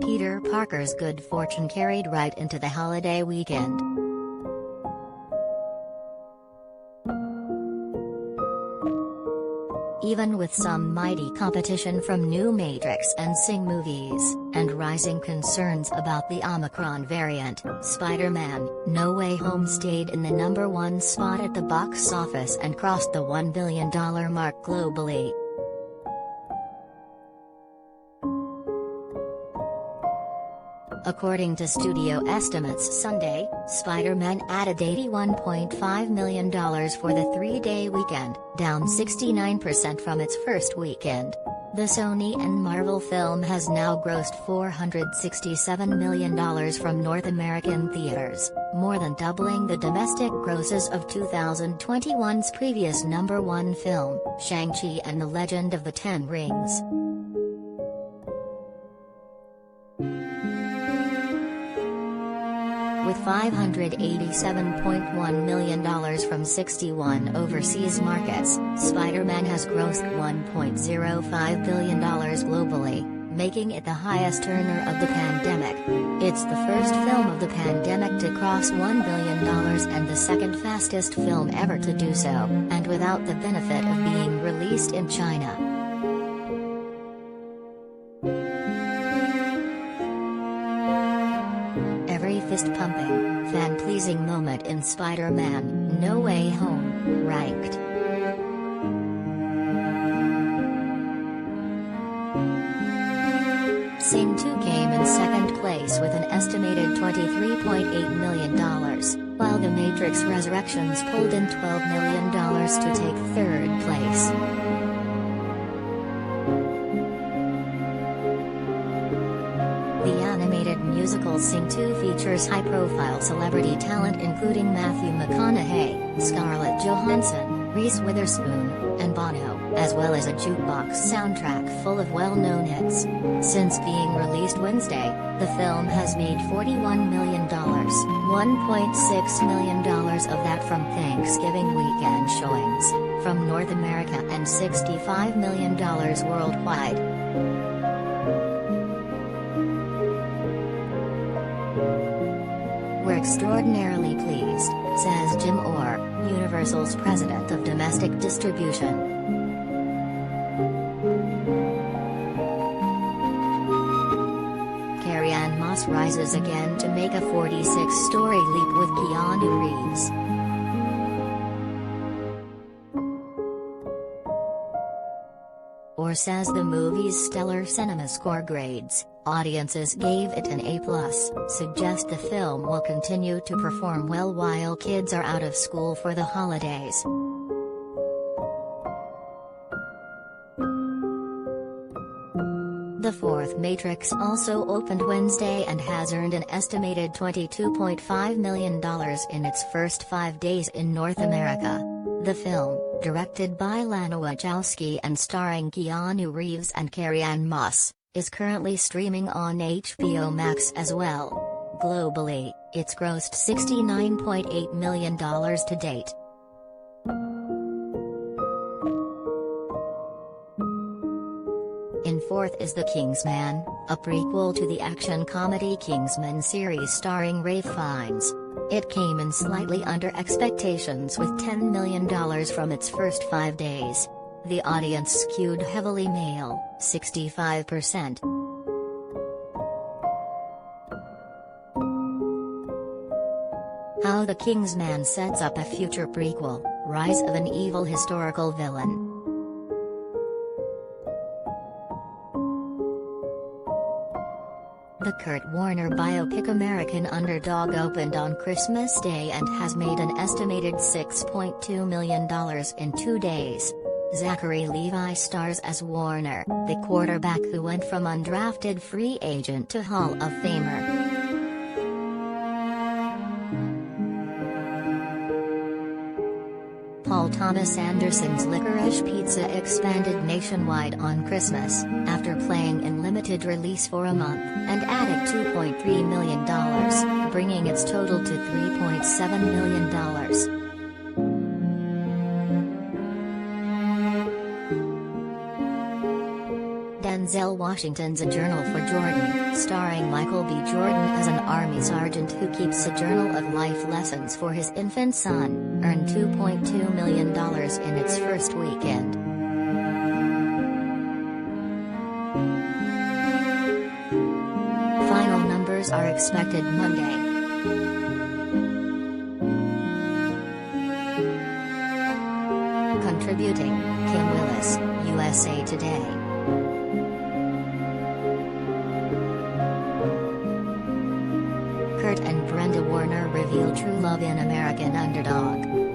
Peter Parker's good fortune carried right into the holiday weekend. Even with some mighty competition from new Matrix and Sing movies, and rising concerns about the Omicron variant, Spider-Man: No Way Home stayed in the #1 spot at the box office and crossed the $1 billion mark globally. According to studio estimates Sunday, Spider-Man added $81.5 million for the three-day weekend, down 69% from its first weekend. The Sony and Marvel film has now grossed $467 million from North American theaters, more than doubling the domestic grosses of 2021's previous #1 film, Shang-Chi and the Legend of the Ten Rings. With $587.1 million from 61 overseas markets, Spider-Man has grossed $1.05 billion globally, making it the highest earner of the pandemic. It's the first film of the pandemic to cross $1 billion and the second fastest film ever to do so, and without the benefit of being released in China. Every fist-pumping, fan-pleasing moment in Spider-Man: No Way Home ranked. Sing 2 came in second place with an estimated $23.8 million, while The Matrix Resurrections pulled in $12 million to take third place. The animated musical Sing 2 features high-profile celebrity talent including Matthew McConaughey, Scarlett Johansson, Reese Witherspoon, and Bono, as well as a jukebox soundtrack full of well-known hits. Since being released Wednesday, the film has made $41 million, $1.6 million of that from Thanksgiving weekend showings, from North America and $65 million worldwide. "We're extraordinarily pleased," says Jim Orr, Universal's president of domestic distribution. Carrie-Anne Moss rises again to make a 46-story leap with Keanu Reeves. Orr says the movie's stellar cinema score grades, audiences gave it an A+, suggest the film will continue to perform well while kids are out of school for the holidays. The fourth Matrix also opened Wednesday and has earned an estimated $22.5 million in its first 5 days in North America. The film, directed by Lana Wachowski and starring Keanu Reeves and Carrie-Anne Moss, is currently streaming on HBO Max as well. Globally, it's grossed $69.8 million to date. In fourth is The Kingsman, a prequel to the action comedy Kingsman series starring Ralph Fiennes. It came in slightly under expectations with $10 million from its first 5 days. The audience skewed heavily male, 65%. How The Kingsman sets up a future prequel: Rise of an Evil Historical Villain. The Kurt Warner biopic American Underdog opened on Christmas Day and has made an estimated $6.2 million in 2 days. Zachary Levi stars as Warner, the quarterback who went from undrafted free agent to Hall of Famer. Paul Thomas Anderson's Licorice Pizza expanded nationwide on Christmas, after playing in limited release for a month, and added $2.3 million, bringing its total to $3.7 million. Denzel Washington's A Journal for Jordan, starring Michael B. Jordan as an Army sergeant who keeps a journal of life lessons for his infant son, earned $2.2 million in its first weekend. Final numbers are expected Monday. Contributing, Kim Willis, USA Today. Kurt and Brenda Warner reveal true love in American Underdog.